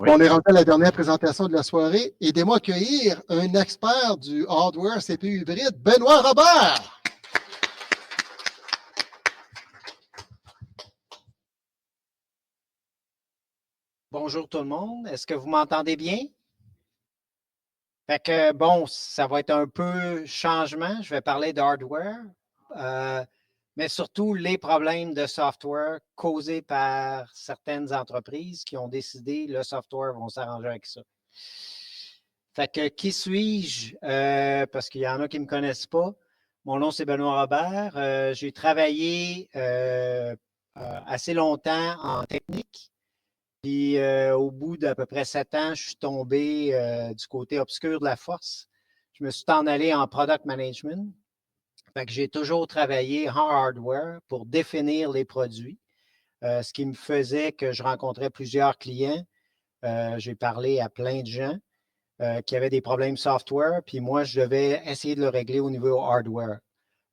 Oui. On est rendu à la dernière présentation de la soirée. Aidez-moi à accueillir un expert du hardware CPU hybride, Benoît Robert. Bonjour tout le monde. Est-ce que vous m'entendez bien? Fait que, bon, ça va être un peu changement. Je vais parler de hardware, mais surtout les problèmes de software causés par certaines entreprises qui ont décidé le software vont s'arranger avec ça. Fait que, qui suis-je? Parce qu'il y en a qui ne me connaissent pas. Mon nom, c'est Benoît Robert. J'ai travaillé assez longtemps en technique. Puis au bout d'à peu près 7 ans, je suis tombé du côté obscur de la force. Je me suis en allé en product management. Fait que j'ai toujours travaillé en hardware pour définir les produits, ce qui me faisait que je rencontrais plusieurs clients. J'ai parlé à plein de gens qui avaient des problèmes software, puis moi, je devais essayer de le régler au niveau hardware.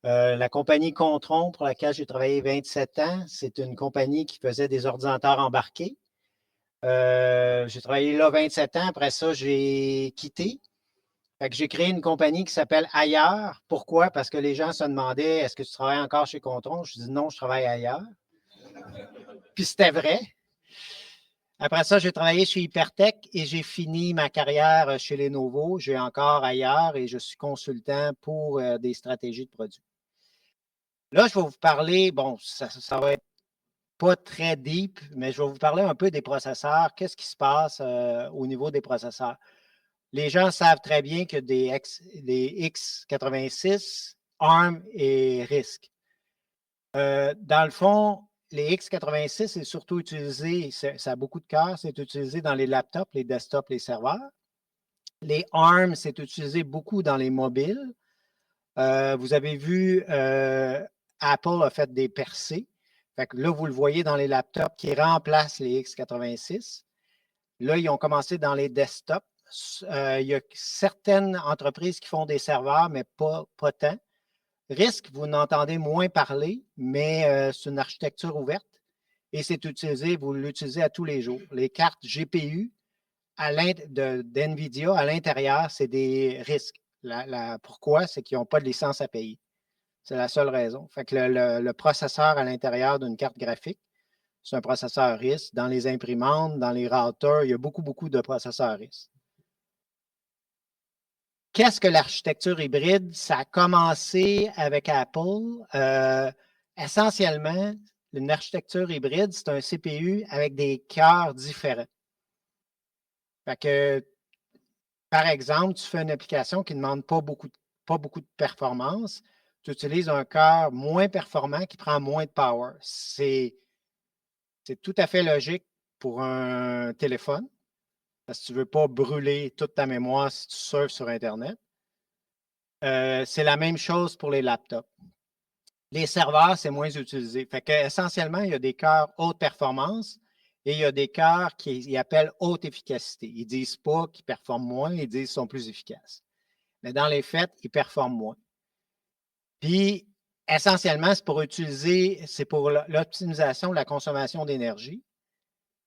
La compagnie Contron, pour laquelle j'ai travaillé 27 ans, c'est une compagnie qui faisait des ordinateurs embarqués. J'ai travaillé là 27 ans. Après ça, j'ai quitté. Fait que j'ai créé une compagnie qui s'appelle Ailleurs. Pourquoi? Parce que les gens se demandaient, est-ce que tu travailles encore chez Contron? Je dis non, je travaille ailleurs. Puis c'était vrai. Après ça, j'ai travaillé chez Hypertech et j'ai fini ma carrière chez Lenovo. J'ai encore Ailleurs et je suis consultant pour des stratégies de produits. Là, je vais vous parler, bon, ça va être pas très deep, mais je vais vous parler un peu des processeurs. Qu'est-ce qui se passe au niveau des processeurs? Les gens savent très bien que des x86, ARM et RISC. Dans le fond, les x86 c'est surtout utilisé, ça a beaucoup de cœur, c'est utilisé dans les laptops, les desktops, les serveurs. Les ARM, c'est utilisé beaucoup dans les mobiles. Vous avez vu, Apple a fait des percées. Fait que là, vous le voyez dans les laptops qui remplacent les x86. Là, ils ont commencé dans les desktops. Il y a certaines entreprises qui font des serveurs, mais pas tant. RISC, vous n'entendez moins parler, mais c'est une architecture ouverte et c'est utilisé, vous l'utilisez à tous les jours. Les cartes GPU d'NVIDIA à l'intérieur, c'est des RISC. Pourquoi? C'est qu'ils n'ont pas de licence à payer. C'est la seule raison. Fait que le processeur à l'intérieur d'une carte graphique, c'est un processeur RISC. Dans les imprimantes, dans les routers, il y a beaucoup, beaucoup de processeurs RISC. Qu'est-ce que l'architecture hybride? Ça a commencé avec Apple. Essentiellement, une architecture hybride, c'est un CPU avec des cœurs différents. Fait que, par exemple, tu fais une application qui ne demande pas beaucoup de performance. Tu utilises un cœur moins performant qui prend moins de power. C'est tout à fait logique pour un téléphone parce que tu ne veux pas brûler toute ta mémoire si tu surfes sur Internet. C'est la même chose pour les laptops. Les serveurs, c'est moins utilisé. Fait que, essentiellement, il y a des cœurs haute performance et il y a des cœurs qu'ils appellent haute efficacité. Ils ne disent pas qu'ils performent moins, ils disent qu'ils sont plus efficaces. Mais dans les faits, ils performent moins. Puis, essentiellement, c'est pour l'optimisation de la consommation d'énergie.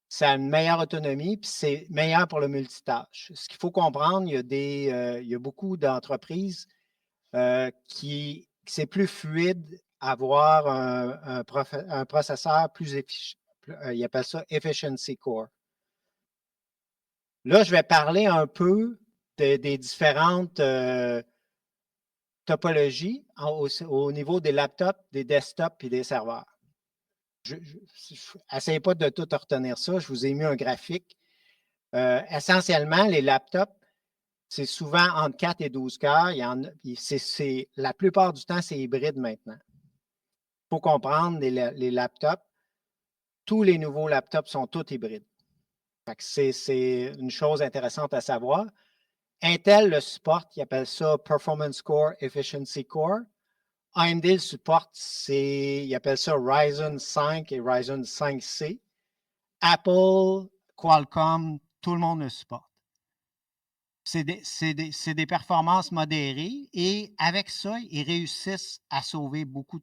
Ça a une meilleure autonomie, puis c'est meilleur pour le multitâche. Ce qu'il faut comprendre, il y a beaucoup d'entreprises qui c'est plus fluide avoir un processeur plus efficient. Ils appellent ça Efficiency Core. Là, je vais parler un peu des différentes topologies au niveau des laptops, des desktops et des serveurs. Essayez pas de tout retenir ça. Je vous ai mis un graphique. Essentiellement, les laptops, c'est souvent entre 4 et 12 cœurs. La plupart du temps, c'est hybride maintenant. Il faut comprendre, les laptops, tous les nouveaux laptops sont tous hybrides. C'est une chose intéressante à savoir. Intel le supporte, ils appellent ça Performance Core, Efficiency Core. AMD le supporte, ils appellent ça Ryzen 5 et Ryzen 5C. Apple, Qualcomm, tout le monde le supporte. C'est des performances modérées et avec ça, ils réussissent à sauver beaucoup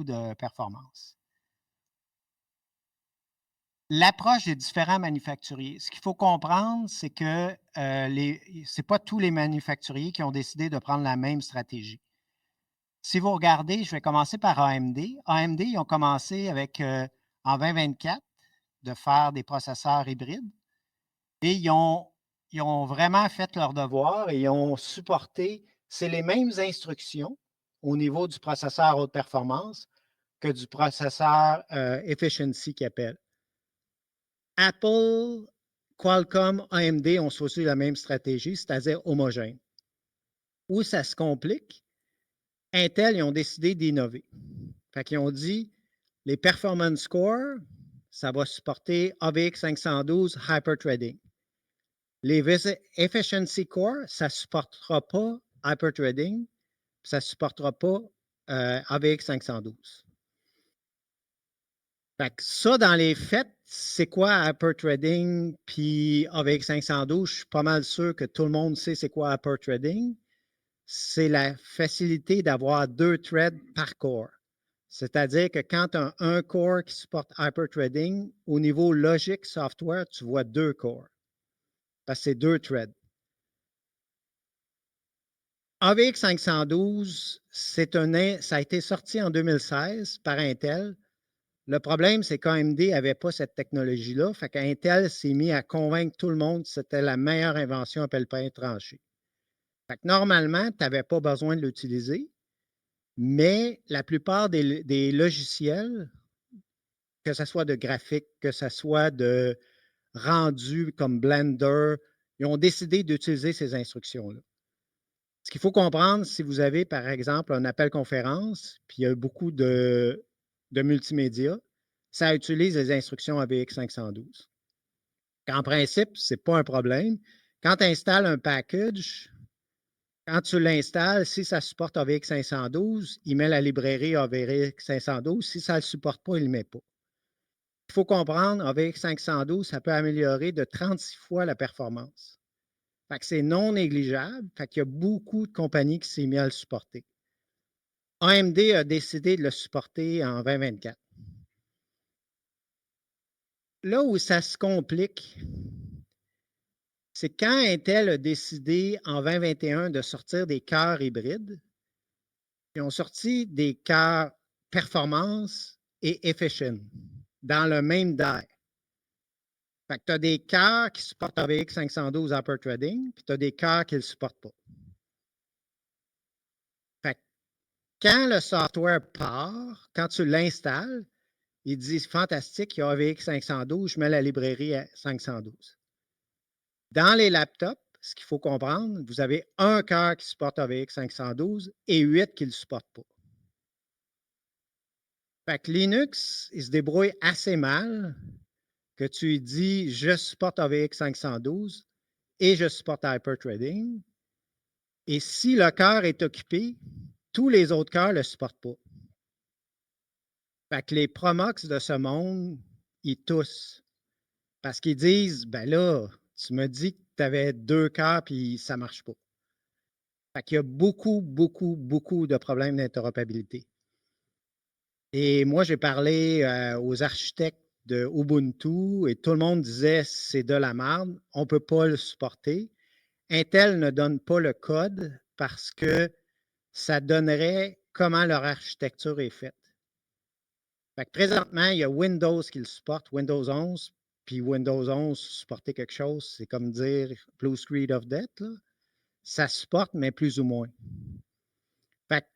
de performances. l'approche des différents manufacturiers. Ce qu'il faut comprendre, c'est que ce n'est pas tous les manufacturiers qui ont décidé de prendre la même stratégie. Si vous regardez, je vais commencer par AMD. AMD, ils ont commencé avec, en 2024, de faire des processeurs hybrides et ils ont vraiment fait leur devoir et ils ont supporté, c'est les mêmes instructions au niveau du processeur haute performance que du processeur efficiency qu'ils appellent. Apple, Qualcomm, AMD ont choisi la même stratégie, c'est-à-dire homogène. Où ça se complique, Intel, ils ont décidé d'innover. Fait qu'ils ont dit, les performance scores, ça va supporter AVX 512 hyperthreading. Les efficiency core, ça ne supportera pas hyperthreading, ça ne supportera pas AVX 512. Fait que ça, dans les faits, c'est quoi hyperthreading puis AVX 512? Je suis pas mal sûr que tout le monde sait c'est quoi hyperthreading. C'est la facilité d'avoir 2 threads par core. C'est-à-dire que quand tu as un core qui supporte hyperthreading, au niveau logique software, tu vois 2 cores. Parce que c'est 2 threads. AVX 512, ça a été sorti en 2016 par Intel. Le problème, c'est qu'AMD n'avait pas cette technologie-là. Fait qu'Intel s'est mis à convaincre tout le monde que c'était la meilleure invention à pelle-pain tranché. Fait que normalement, tu n'avais pas besoin de l'utiliser, mais la plupart des logiciels, que ce soit de graphique, que ce soit de rendu comme Blender, ils ont décidé d'utiliser ces instructions-là. Ce qu'il faut comprendre, si vous avez, par exemple, un appel conférence, puis il y a beaucoup de multimédia, ça utilise les instructions AVX 512. En principe, ce n'est pas un problème. Quand tu installes un package, quand tu l'installes, si ça supporte AVX 512, il met la librairie AVX 512. Si ça ne le supporte pas, il ne le met pas. Il faut comprendre, AVX 512, ça peut améliorer de 36 fois la performance. Fait que c'est non négligeable. Fait qu'il y a beaucoup de compagnies qui s'est mis à le supporter. AMD a décidé de le supporter en 2024. Là où ça se complique, c'est quand Intel a décidé en 2021 de sortir des cœurs hybrides, ils ont sorti des cœurs performance et efficient dans le même die. Fait que tu as des cœurs qui supportent AVX 512 hyperthreading, puis tu as des cœurs qui ne le supportent pas. Fait que quand le software part, quand tu l'installes, il dit fantastique, il y a AVX 512, je mets la librairie à 512. Dans les laptops, ce qu'il faut comprendre, vous avez un cœur qui supporte AVX 512 et 8 qui ne le supportent pas. Fait que Linux, il se débrouille assez mal que tu lui dis je supporte AVX 512 et je supporte hyperthreading. Et si le cœur est occupé, tous les autres cœurs ne le supportent pas. Fait que les Promox de ce monde, ils toussent. Parce qu'ils disent ben là, tu me dis que tu avais 2 cœurs puis ça ne marche pas. Fait qu'il y a beaucoup, beaucoup, beaucoup de problèmes d'interopérabilité. Et moi, j'ai parlé aux architectes de Ubuntu et tout le monde disait c'est de la merde, on ne peut pas le supporter. Intel ne donne pas le code parce que ça donnerait comment leur architecture est faite. Fait que présentement, il y a Windows qui le supporte, Windows 11, puis Windows 11 supporter quelque chose, c'est comme dire Blue Screen of Death. Là. Ça supporte, mais plus ou moins. Fait que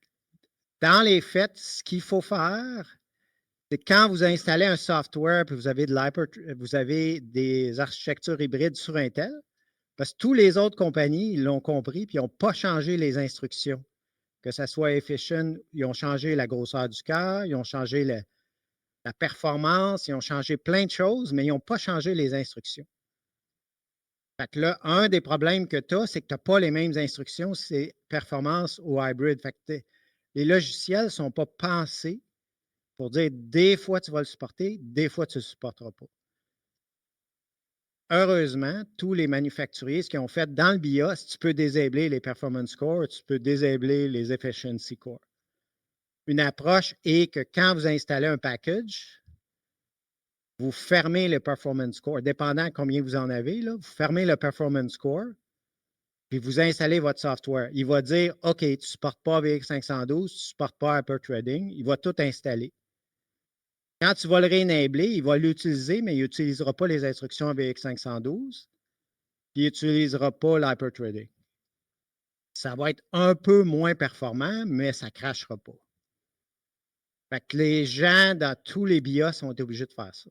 dans les faits, ce qu'il faut faire, c'est quand vous installez un software et vous avez des architectures hybrides sur Intel, parce que toutes les autres compagnies, ils l'ont compris, puis ils n'ont pas changé les instructions. Que ce soit Efficient, ils ont changé la grosseur du cœur, ils ont changé la performance, ils ont changé plein de choses, mais ils n'ont pas changé les instructions. Fait que là, un des problèmes que tu as, c'est que tu n'as pas les mêmes instructions, c'est performance ou hybrid. Fait que les logiciels ne sont pas pensés pour dire des fois tu vas le supporter, des fois tu ne le supporteras pas. Heureusement, tous les manufacturiers, ce qu'ils ont fait dans le BIOS, tu peux désabler les performance scores, tu peux désabler les efficiency scores. Une approche est que quand vous installez un package, vous fermez le performance score, dépendant combien vous en avez, là, vous fermez le performance score, puis vous installez votre software. Il va dire, OK, tu ne supportes pas AVX 512, tu ne supportes pas Hyperthreading, il va tout installer. Quand tu vas le réenabler, il va l'utiliser, mais il n'utilisera pas les instructions AVX 512, puis il n'utilisera pas l'hyperthreading. Ça va être un peu moins performant, mais ça ne crachera pas. Fait que les gens dans tous les BIOS sont obligés de faire ça.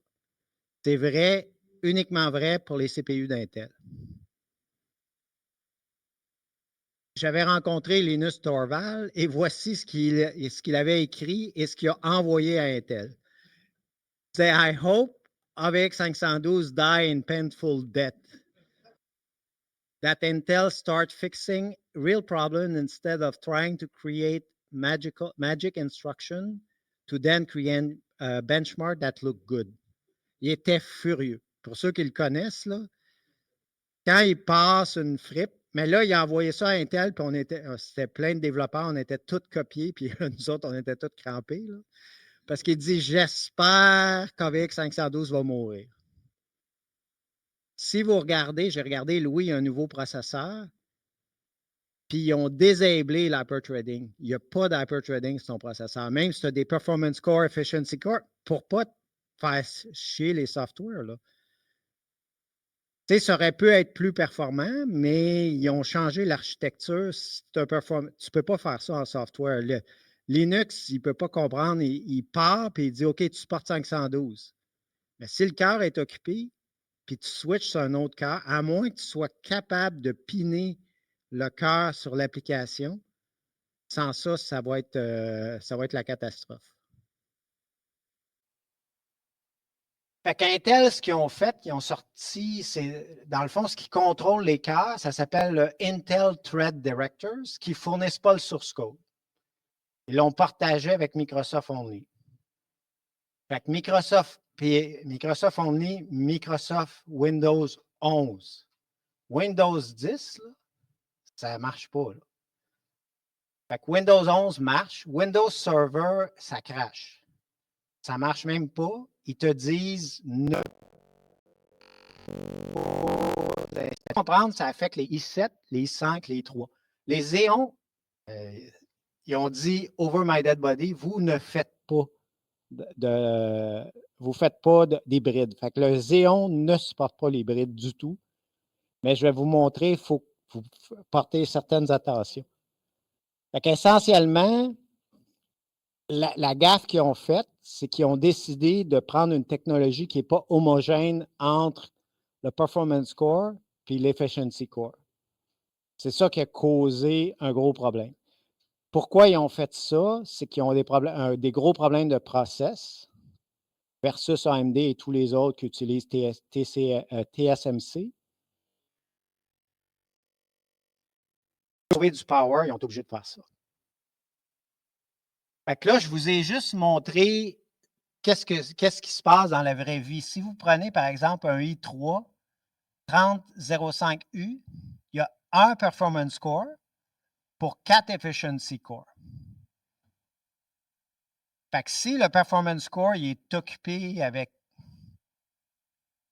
C'est vrai, uniquement vrai pour les CPU d'Intel. J'avais rencontré Linus Torvald et voici ce qu'il avait écrit et ce qu'il a envoyé à Intel. C'est I hope AVX 512 die in painful death. That Intel start fixing real problems instead of trying to create magic instruction to then create a benchmark that look good. Il était furieux. Pour ceux qui le connaissent, là, quand il passe une fripe, mais là, il a envoyé ça à Intel, puis c'était plein de développeurs, on était tous copiés, puis nous autres, on était tous crampés, là, parce qu'il dit, j'espère qu'AVX 512 va mourir. Si vous regardez, j'ai regardé, Louis, un nouveau processeur, puis ils ont désablé l'hyperthreading. Il n'y a pas d'hyperthreading sur ton processeur. Même si tu as des performance core, efficiency core, pour ne pas faire chier les softwares, là. Tu sais, ça aurait pu être plus performant, mais ils ont changé l'architecture. Tu ne peux pas faire ça en software. Linux, il ne peut pas comprendre. Il part et il dit OK, tu supportes 512. Mais si le cœur est occupé, puis tu switches sur un autre cœur, à moins que tu sois capable de piner le cœur sur l'application, sans ça, ça va être la catastrophe. Fait qu'Intel, ce qu'ils ont fait, ils ont sorti, c'est dans le fond, ce qui contrôle les cœurs, ça s'appelle le Intel Thread Directors, qui ne fournissent pas le source code. Ils l'ont partagé avec Microsoft Only. Fait que Microsoft Only, Microsoft Windows 11. Windows 10, là, ça ne marche pas. Là. Fait que Windows 11 marche. Windows Server, ça crache. Ça ne marche même pas. Ils te disent ne comprendre, ça affecte les i7, les i5, les i3. Les Xeon, ils ont dit over my dead body, vous ne faites pas d'hybride. Fait que le Xeon ne supporte pas l'hybride du tout. Mais je vais vous montrer, il faut que vous portez certaines attentions. Fait qu'essentiellement, la gaffe qu'ils ont faite, c'est qu'ils ont décidé de prendre une technologie qui n'est pas homogène entre le performance core et l'efficiency core. C'est ça qui a causé un gros problème. Pourquoi ils ont fait ça? C'est qu'ils ont des gros problèmes de process versus AMD et tous les autres qui utilisent TSMC. Pour trouver du power, ils ont été obligés de faire ça. Fait que là, je vous ai juste montré qu'est-ce qui se passe dans la vraie vie. Si vous prenez, par exemple, un i3 3005U, il y a un performance core pour 4 efficiency core. Fait que si le performance core il est occupé avec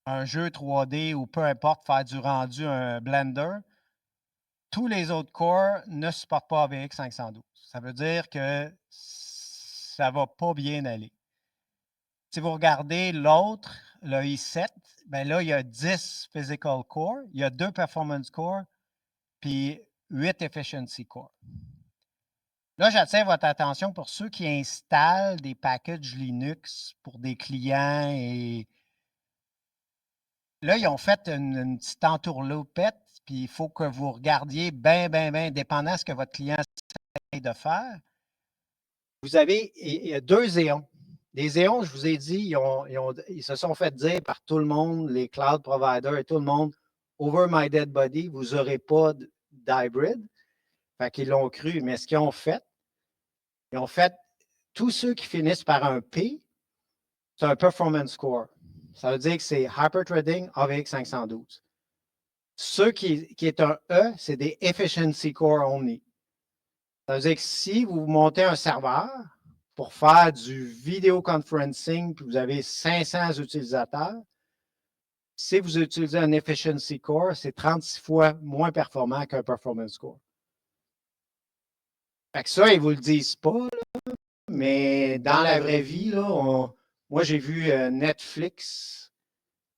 un jeu 3D ou peu importe, faire du rendu, un Blender, tous les autres cores ne supportent pas AVX 512. Ça veut dire que ça ne va pas bien aller. Si vous regardez l'autre, le i7, ben là, il y a 10 physical core, il y a 2 performance core, puis 8 efficiency core. Là, j'attire votre attention pour ceux qui installent des packages Linux pour des clients. Et là, ils ont fait une petite entourloupette, puis il faut que vous regardiez bien, dépendant de ce que votre client essaie de faire. Vous avez il y a 2 Xeon. Les Xeon, je vous ai dit, ils se sont fait dire par tout le monde, les cloud providers et tout le monde, over my dead body, vous n'aurez pas d'hybrid. Fait qu'ils l'ont cru, mais ce qu'ils ont fait, tous ceux qui finissent par un P, c'est un performance score. Ça veut dire que c'est hyperthreading AVX 512. Ceux qui est un E, c'est des efficiency core only. Ça veut dire que si vous montez un serveur, pour faire du video conferencing, puis vous avez 500 utilisateurs, si vous utilisez un Efficiency Core, c'est 36 fois moins performant qu'un Performance Core. Fait que ça, ils ne vous le disent pas, là, mais dans la vraie vie, là, moi, j'ai vu Netflix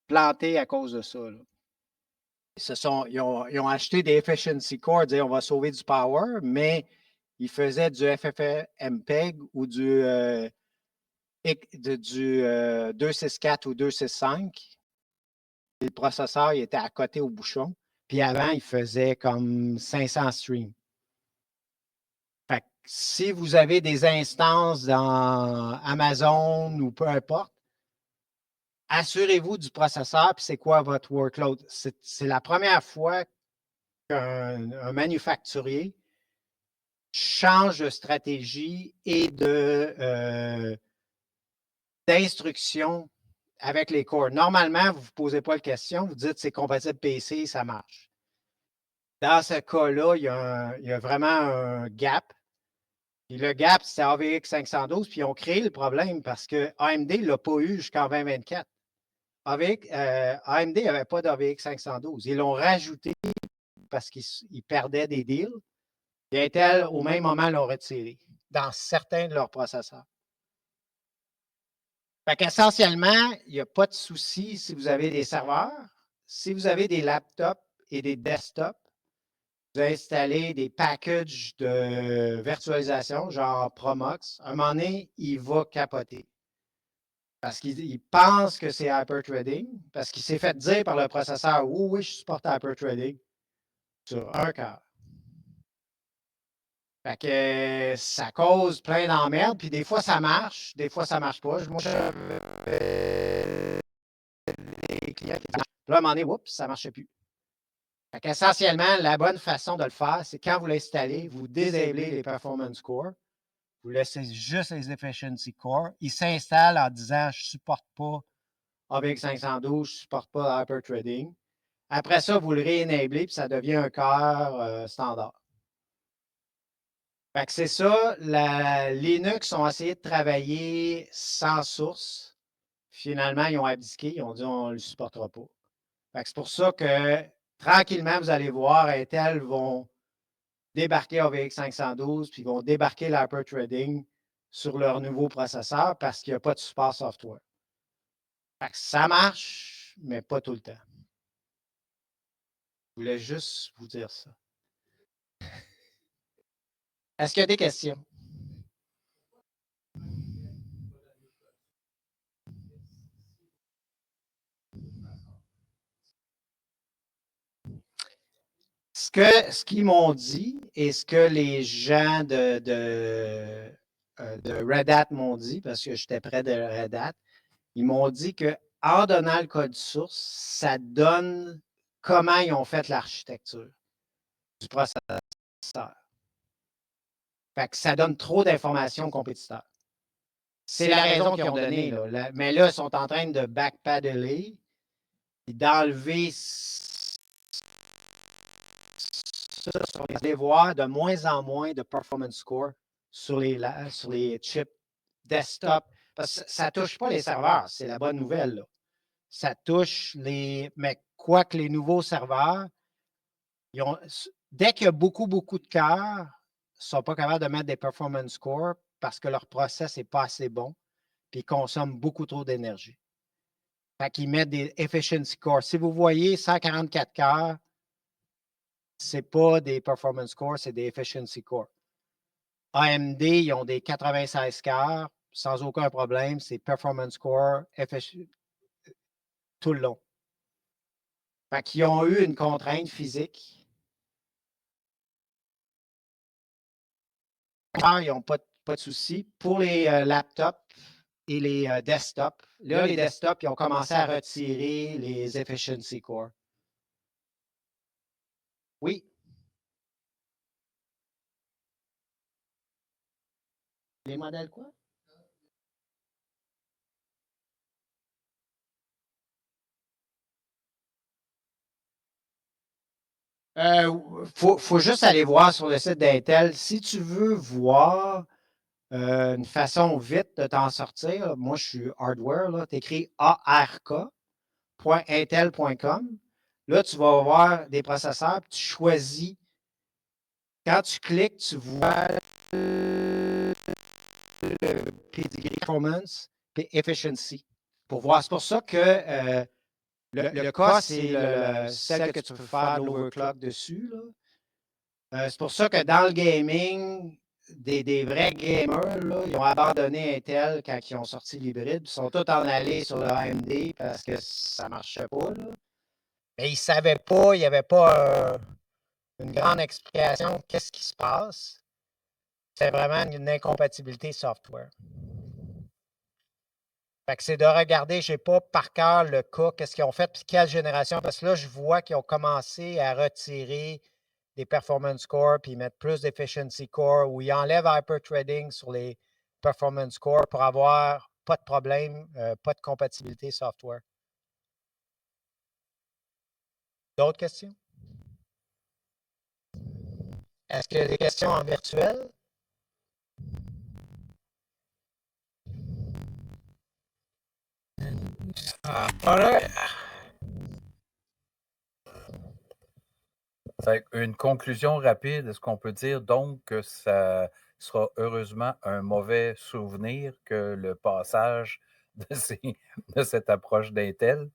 planter à cause de ça. Là. Ils ont acheté des Efficiency Core, dire on va sauver du power, mais ils faisaient du FFmpeg ou du 264 ou 265. Le processeur il était à côté au bouchon. Puis avant, il faisait comme 500 streams. Fait que si vous avez des instances dans Amazon ou peu importe, assurez-vous du processeur, puis c'est quoi votre workload. C'est la première fois qu'un manufacturier change de stratégie et d'instruction avec les cores. Normalement, vous ne vous posez pas la question, vous dites c'est compatible PC, ça marche. Dans ce cas-là, il y a vraiment un gap. Puis le gap, c'est AVX 512, puis ils ont créé le problème parce que AMD ne l'a pas eu jusqu'en 2024. AMD n'avait pas d'AVX 512. Ils l'ont rajouté parce qu'ils perdaient des deals. Et Intel, au même moment, l'ont retiré dans certains de leurs processeurs. Fait qu'essentiellement, il n'y a pas de souci si vous avez des serveurs. Si vous avez des laptops et des desktops, vous installez des packages de virtualisation, genre Promox. À un moment donné, il va capoter. Parce qu'il pense que c'est hyperthreading, parce qu'il s'est fait dire par le processeur, oh, oui, je supporte hyperthreading sur un cœur. Fait que ça cause plein d'emmerdes, puis des fois ça marche, des fois ça marche pas. Moi, j'avais des clients qui disaient, là, à un moment donné, oups, ça marchait plus. Fait qu'essentiellement, la bonne façon de le faire, c'est quand vous l'installez, vous désablez les Performance Core, vous laissez juste les Efficiency Core. Ils s'installent en disant, je ne supporte pas AVX 512, je ne supporte pas hyperthreading. Après ça, vous le ré-enablez, puis ça devient un cœur standard. Fait que c'est ça, Linux ont essayé de travailler sans source. Finalement, ils ont abdiqué, ils ont dit on ne le supportera pas. Fait que c'est pour ça que tranquillement, vous allez voir, Intel vont débarquer AVX 512, puis ils vont débarquer l'hyperthreading sur leur nouveau processeur parce qu'il n'y a pas de support software. Fait que ça marche, mais pas tout le temps. Je voulais juste vous dire ça. Est-ce qu'il y a des questions? Ce qu'ils m'ont dit et ce que les gens de Red Hat m'ont dit, parce que j'étais près de Red Hat, ils m'ont dit qu'en donnant le code source, ça donne comment ils ont fait l'architecture du processeur. Fait que ça donne trop d'informations aux compétiteurs. C'est la raison qu'ils ont donnée. Là. Mais là, ils sont en train de backpedaler et d'enlever ça. Vous allez voir de moins en moins de performance score sur les chips desktop. Parce que ça ne touche pas les serveurs, c'est la bonne nouvelle. Là. Ça touche mais quoique les nouveaux serveurs, dès qu'il y a beaucoup de cœurs, ils ne sont pas capables de mettre des performance scores parce que leur process n'est pas assez bon et ils consomment beaucoup trop d'énergie. Fait qu'ils mettent des efficiency cores. Si vous voyez 144 cœurs, ce n'est pas des performance cores, c'est des efficiency cores. AMD, ils ont des 96 cœurs sans aucun problème. C'est performance core tout le long. Fait qu'ils ont eu une contrainte physique. Ils n'ont pas de souci. Pour les laptops et les desktops, là, les desktops, ils ont commencé à retirer les efficiency core. Oui. Les modèles quoi? Faut juste aller voir sur le site d'Intel. Si tu veux voir une façon vite de t'en sortir. Moi, je suis hardware. Tu écris ark.intel.com. Là, tu vas voir des processeurs, puis tu choisis. Quand tu cliques, tu vois le pedigree performance et efficiency pour voir. C'est pour ça que le cas, c'est celle que tu peux faire de l'overclock dessus. C'est pour ça que dans le gaming, des vrais gamers, là, ils ont abandonné Intel quand ils ont sorti l'hybride. Ils sont tous en allés sur le AMD parce que ça ne marchait pas. Là. Mais ils ne savaient pas, il n'y avait pas une grande explication de qu'est-ce qui se passe. C'est vraiment une incompatibilité software. Fait que c'est de regarder, je n'ai pas par cœur le cas, qu'est-ce qu'ils ont fait, puis quelle génération, parce que là, je vois qu'ils ont commencé à retirer des performance core, puis ils mettent plus d'efficiency core, ou ils enlèvent hyperthreading sur les performance core pour avoir pas de problème, pas de compatibilité software. D'autres questions? Est-ce qu'il y a des questions en virtuel? Voilà. Une conclusion rapide, est-ce qu'on peut dire donc que ça sera heureusement un mauvais souvenir que le passage de cette approche d'Intel?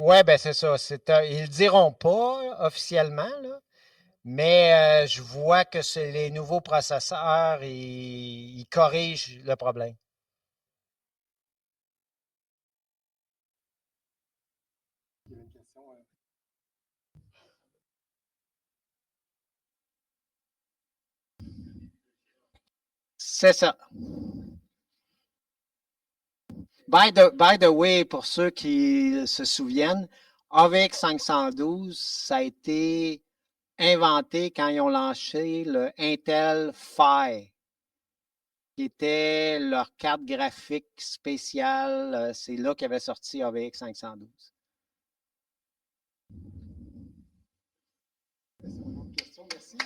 Oui, ben c'est ça. Ils ne le diront pas officiellement, là, mais je vois que c'est les nouveaux processeurs, ils corrigent le problème. C'est ça. By the way, pour ceux qui se souviennent, AVX 512, ça a été inventé quand ils ont lancé le Intel Phi, qui était leur carte graphique spéciale. C'est là qu'avait sorti AVX 512. Merci.